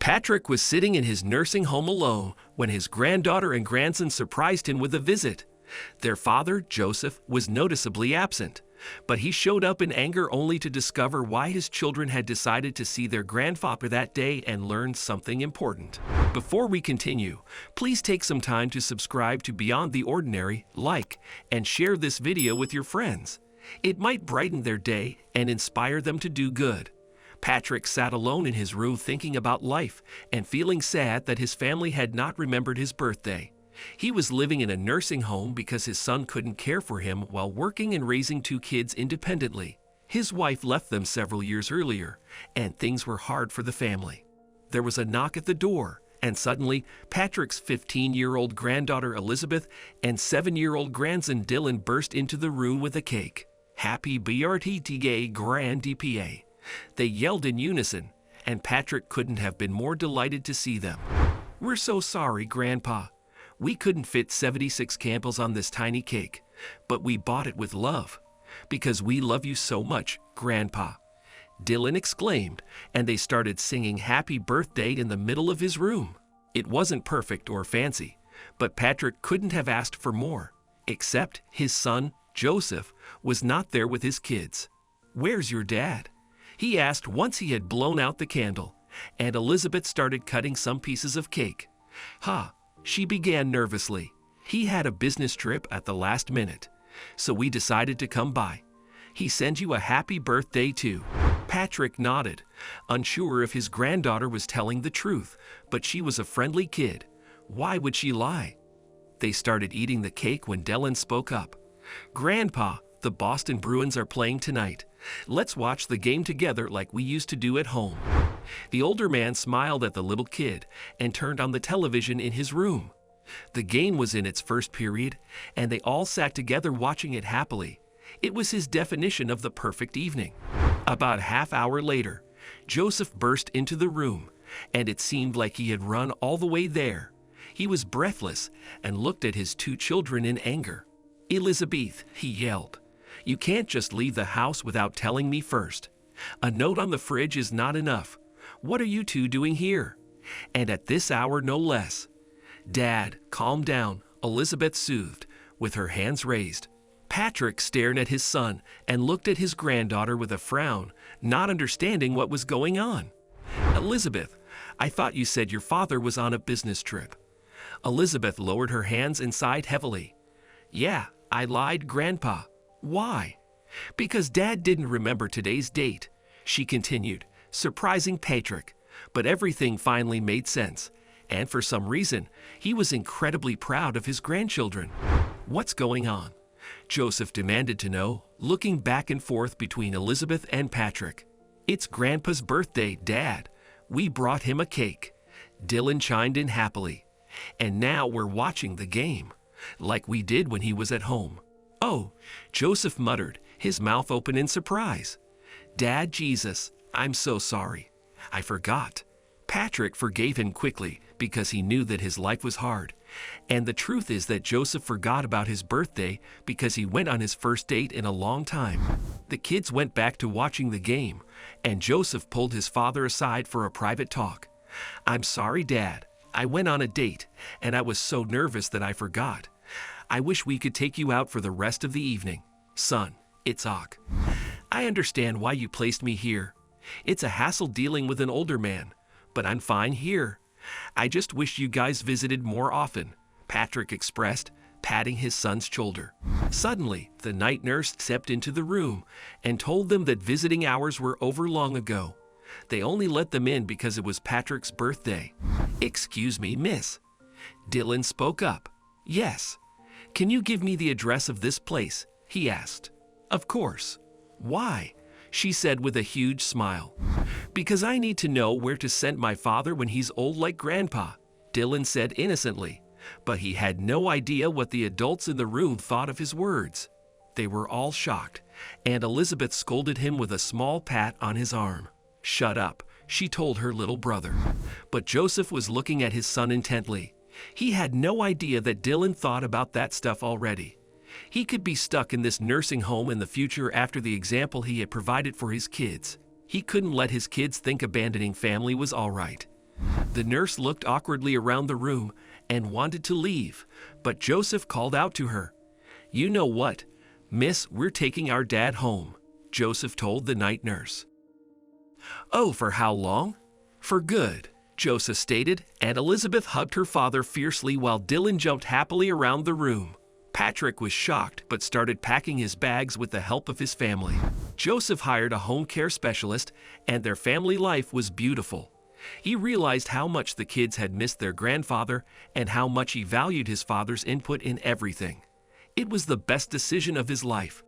Patrick was sitting in his nursing home alone when his granddaughter and grandson surprised him with a visit. Their father, Joseph, was noticeably absent, but he showed up in anger only to discover why his children had decided to see their grandfather that day and learn something important. Before we continue, please take some time to subscribe to Beyond the Ordinary, like, and share this video with your friends. It might brighten their day and inspire them to do good. Patrick sat alone in his room thinking about life and feeling sad that his family had not remembered his birthday. He was living in a nursing home because his son couldn't care for him while working and raising two kids independently. His wife left them several years earlier, and things were hard for the family. There was a knock at the door, and suddenly, Patrick's 15-year-old granddaughter Elizabeth and 7-year-old grandson Dylan burst into the room with a cake. Happy birthday, Grandpa! They yelled in unison, and Patrick couldn't have been more delighted to see them. "We're so sorry, Grandpa. We couldn't fit 76 candles on this tiny cake, but we bought it with love. Because we love you so much, Grandpa," Dylan exclaimed, and they started singing Happy Birthday in the middle of his room. It wasn't perfect or fancy, but Patrick couldn't have asked for more, except his son, Joseph, was not there with his kids. "Where's your dad?" he asked once he had blown out the candle, and Elizabeth started cutting some pieces of cake. She began nervously. "He had a business trip at the last minute, so we decided to come by. He sends you a happy birthday too." Patrick nodded, unsure if his granddaughter was telling the truth, but she was a friendly kid. Why would she lie? They started eating the cake when Dylan spoke up. "Grandpa, the Boston Bruins are playing tonight. Let's watch the game together like we used to do at home." The older man smiled at the little kid and turned on the television in his room. The game was in its first period, and they all sat together watching it happily. It was his definition of the perfect evening. About a half hour later, Joseph burst into the room, and it seemed like he had run all the way there. He was breathless and looked at his two children in anger. "Elizabeth," he yelled, "you can't just leave the house without telling me first. A note on the fridge is not enough. What are you two doing here? And at this hour, no less." "Dad, calm down," Elizabeth soothed, with her hands raised. Patrick stared at his son and looked at his granddaughter with a frown, not understanding what was going on. "Elizabeth, I thought you said your father was on a business trip." Elizabeth lowered her hands and sighed heavily. "Yeah, I lied, Grandpa." "Why?" "Because Dad didn't remember today's date," she continued, surprising Patrick. But everything finally made sense, and for some reason, he was incredibly proud of his grandchildren. "What's going on?" Joseph demanded to know, looking back and forth between Elizabeth and Patrick. "It's Grandpa's birthday, Dad. We brought him a cake," Dylan chimed in happily. "And now we're watching the game, like we did when he was at home." "Oh," Joseph muttered, his mouth open in surprise. "Dad, Jesus, I'm so sorry. I forgot." Patrick forgave him quickly because he knew that his life was hard. And the truth is that Joseph forgot about his birthday because he went on his first date in a long time. The kids went back to watching the game, and Joseph pulled his father aside for a private talk. "I'm sorry, Dad. I went on a date, and I was so nervous that I forgot. I wish we could take you out for the rest of the evening. Son, it's Ok. I understand why you placed me here. It's a hassle dealing with an older man, but I'm fine here. I just wish you guys visited more often," Patrick expressed, patting his son's shoulder. Suddenly, the night nurse stepped into the room and told them that visiting hours were over long ago. They only let them in because it was Patrick's birthday. "Excuse me, miss." Dylan spoke up. "Yes. Can you give me the address of this place?" he asked. "Of course." "Why?" she said with a huge smile. "Because I need to know where to send my father when he's old like Grandpa," Dylan said innocently, but he had no idea what the adults in the room thought of his words. They were all shocked, and Elizabeth scolded him with a small pat on his arm. "Shut up," she told her little brother. But Joseph was looking at his son intently. He had no idea that Dylan thought about that stuff already. He could be stuck in this nursing home in the future after the example he had provided for his kids. He couldn't let his kids think abandoning family was all right. The nurse looked awkwardly around the room and wanted to leave, but Joseph called out to her. "You know what, Miss, we're taking our dad home," Joseph told the night nurse. "Oh, for how long?" "For good," Joseph stated, and Elizabeth hugged her father fiercely while Dylan jumped happily around the room. Patrick was shocked but started packing his bags with the help of his family. Joseph hired a home care specialist, and their family life was beautiful. He realized how much the kids had missed their grandfather and how much he valued his father's input in everything. It was the best decision of his life.